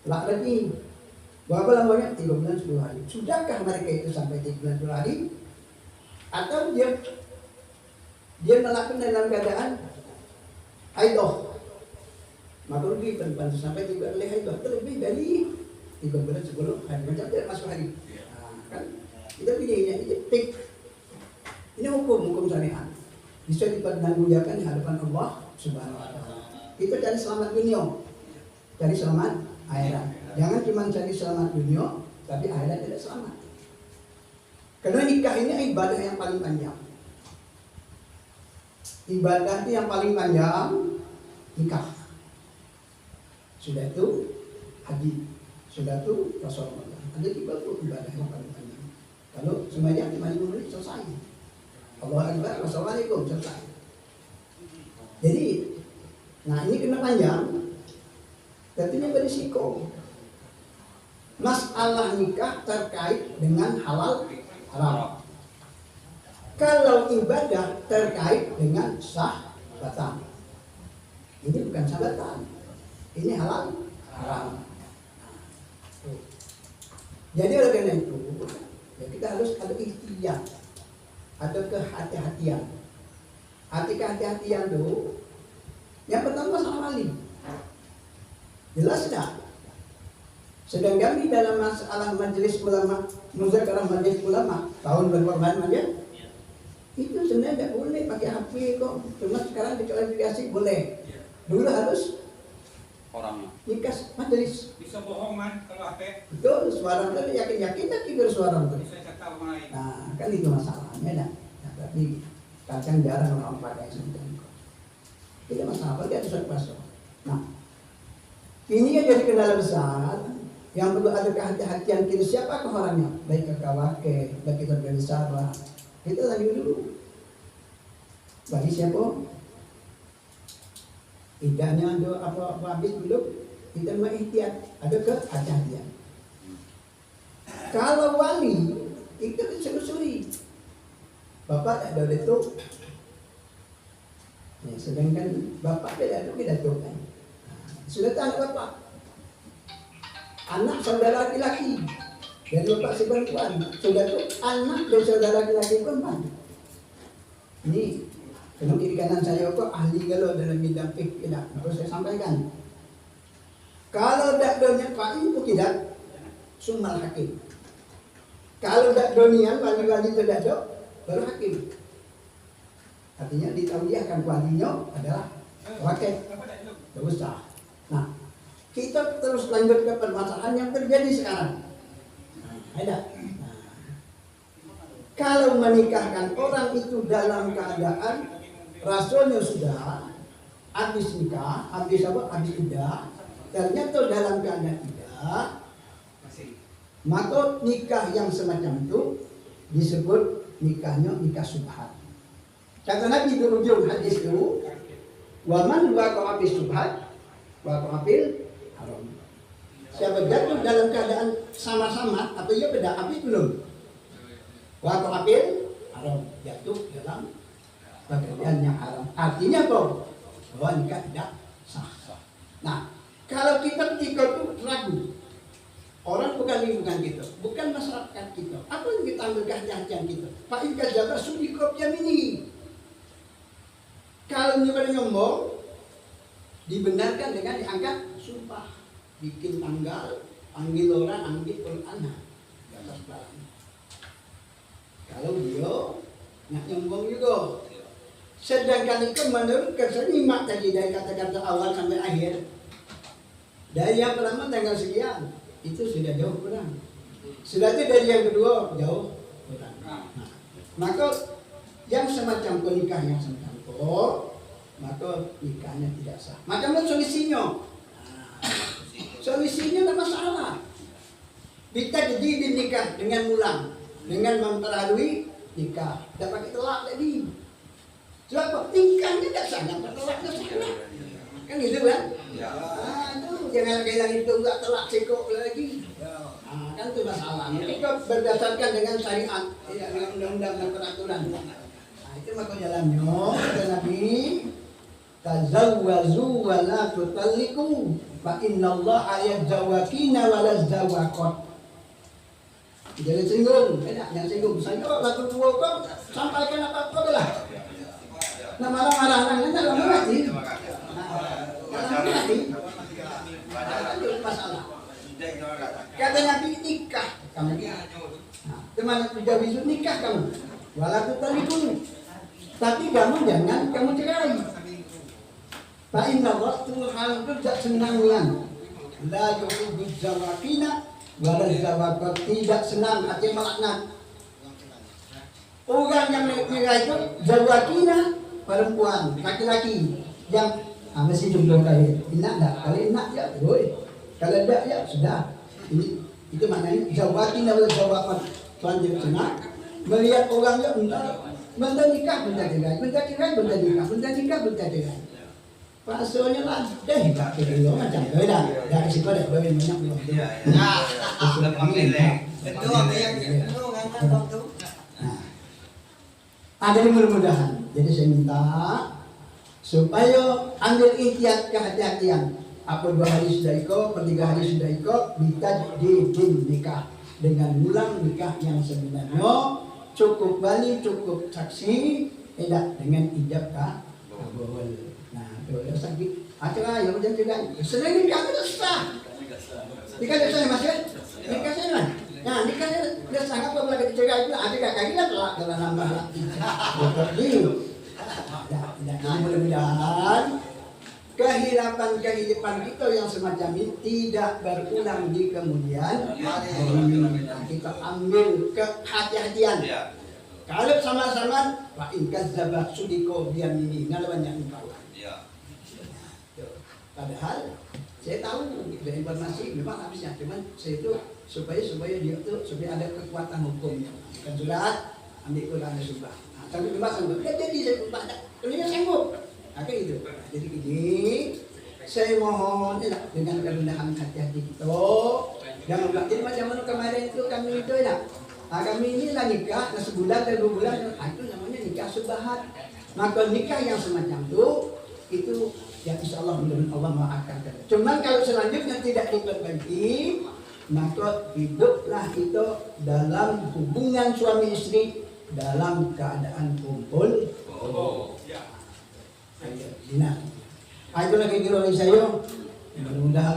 lagi. Berapa lamanya? 3 bulan 10 hari. Sudahkah mereka itu sampai 3 bulan 10 hari? Atau dia melakukan dalam keadaan haidah? Maka rugi perempuan sampai 3 kali haidah itu lebih dari 3 bulan 10 hari. Macam tidak masuk hari. Nah, kan kita pilihnya ini tik. Ini hukum syariat. Bisa dipertanggungjawabkan di hadapan Allah Subhanahu wa taala. Kita cari selamat dunia, cari selamat akhirat. Jangan cuma cari selamat dunia, tapi akhirat tidak selamat. Karena nikah ini ibadah yang paling panjang. Ibadah itu yang paling panjang nikah. Sudah itu haji, sudah itu Rasulullah. Ada 30 ibadah yang paling panjang. Kalau semuanya 5 menit selesai. Allah Akbar, Wassalamualaikum, selesai. Jadi, nah ini kena panjang, tentunya berisiko. Masalah nikah terkait dengan halal haram. Kalau ibadah terkait dengan sah batal, ini bukan syahbatan, ini halal haram. Jadi oleh karena itu, ya kita harus ada ikhtiar, ada kehati-hatian. Arti kehati-hatian itu, yang pertama masalah wali. Jelas tidak? Sedangkan di dalam masalah majelis ulama, muzakarah majelis ulama tahun berkorban aja, itu sebenarnya tidak boleh pakai HP kok. Cuma sekarang diklarifikasi boleh. Dulu harus orangnya nikah majelis. Bisa bohong man kalau HP. Betul, suara itu yakin tapi bersuara itu. Bisa cetak orang lain. Nah, kan itu masalahnya dah. Nah, tapi kadang jarang orang pakai semacam itu. Tidak masalah, dia harus pasok. Nah, ini yang jadi kendala besar. Yang perlu ada kehati-hatian kita, siapakah orangnya? Baik kakawake, baik kita bersama. Kita lagi dulu. Bagi siapa? Idahnya ada apa habis belum? Kita mengikhtiar, ada kehati-hatian. Kalau wali, itu disusuri. Bapak ada itu. Ya, sedangkan bapak tidak ada pidato kan. Sudah tahu bapak. Anak saudara laki-laki dari bapak si perempuan, sudah itu anak dan saudara laki-laki perempuan. Ini kalau kiri kanan saya kok ahli kalau dalam bidang fikih tidak, harus saya sampaikan. Kalau tidak donya pak itu tidak sumal hakim. Kalau tidak donian wali-wali tidak ada baru hakim. Artinya ditauliahkan walinya adalah wakil, tidak usah. Nah, kita terus lanjut ke permasalahan yang terjadi sekarang. Ada. Nah, kalau menikahkan orang itu dalam keadaan rasulnya sudah habis nikah, habis iddah, ternyata dalam keadaan tidak, maka nikah yang semacam itu disebut nikahnya nikah subhat. Kata Nabi di ujung hadis itu, waman waqa'a fi subhat waqa'a fil haram. Siapa jatuh dalam keadaan sama-sama atau ia beda habis belum? Waqa'a fil haram, jatuh dalam bagian yang haram. Artinya apa? Bahwa nikah tidak sah. Nah, kalau kita ketika itu ragu, orang bukan lingkungan kita, bukan masyarakat kita, apa yang kita ambil kehati-hatian kita? Pak Ika Jabar sudi kopiam ini. Kalau nyoba nyombong, dibenarkan dengan diangkat sumpah, bikin tanggal, panggil orang, ambil Quran, di atas barang. Kalau dia nak nyombong juga, sedangkan itu menurut kesenyimak tadi dari kata-kata awal sampai akhir, dari yang pertama tanggal sekian, itu sudah jauh kurang. Sudah itu dari yang kedua jauh kurang. Nah, maka yang semacam nikah yang semacam maka nikahnya tidak sah. Macam mana solusinya? Solusinya tidak masalah. Kita jadi nikah dengan mulang, dengan memperhalui nikah. Tidak pakai telak tadi. Sebab nikahnya tidak sah, tidak telaknya sah. Kan gitu kan? Ya. Itu jangan lagi itu enggak telak sekok lagi. Kan itu masalah. Kita berdasarkan dengan syariat, tidak dengan undang-undang dan peraturan. Itu maka jalannya kata Nabi, tazawwazu wa la tutalliqu. Fa innallaha yajawakina walazawakot. Jangan singgung, jangan singgung. Saya kalau lagu dua kok sampaikan apa-apa lah. Nah marah-marah nanya lama mati. Lama mati. Itu masalah. Kata Nabi nikah kamu. Teman sudah bisu nikah kamu. Walaupun tadi dulu. Tapi kamu jangan kamu cerai. Fa inna Rasul hal tidak senangnya. La yuhibbu zawakina wala zawakot, tidak senang hati melaknat. Orang yang nikah itu zawakina, perempuan, laki-laki yang masih jomblo kali. Enak enggak? Kalau enak ya boleh. Kalau enggak ya sudah. Ini itu maknanya zawakina wala zawakot. Tuan tidak senang melihat orang yang benda nikah, benda cerai, benda cerai, benda nikah, benda nikah, benda cerai. Pasalnya lah, deh tak kira macam beda. Dari situ ada banyak belum. Nah, gampang nilai. Betul, yang itu ngangkat waktu. Ada yang mudah-mudahan. Jadi saya minta supaya ambil ikhtiar kehati-hatian. Apa 2 hari sudah ikut, per 3 hari sudah ikut, minta didin nikah dengan ulang nikah yang sebenarnya cukup balik, cukup saksi, tidak dengan ijab kabul. Nah, itu sakit. Acara yang macam juga. Selain nikah itu sah. Nikah itu sah mas ya? Nikah sah kan? Nah, nikah itu sah apa boleh dicerai itu? Ada kaki kan lah kalau nambah lagi. Jadi mudah-mudahan kehidupan kita yang semacam ini tidak berulang di kemudian hari. Kita ambil kehati-hatian. Kalau sama-sama, Pak Inkas Zabah Sudiko biar ini banyak engkau. Padahal saya tahu dari informasi memang habisnya, cuman saya itu supaya dia itu supaya ada kekuatan hukumnya. Kan surat ambil Quran sumpah. Tapi memang sanggup. Jadi saya sumpah, kelihatan sanggup. Oke itu. Jadi ini saya mohon dengan kerendahan hati-hati kita. Jangan jadi macam mana kemarin itu kami itu kami ini lah nikah sebulan dan 2 bulan itu namanya nikah subahat. Maka nikah yang semacam itu ya insya Allah mudah-mudahan Allah maafkan. Cuman kalau selanjutnya tidak diperbaiki, maka hiduplah itu dalam hubungan suami istri dalam keadaan kumpul. Ayo, itulah kira-kira saya. Mudah-mudahan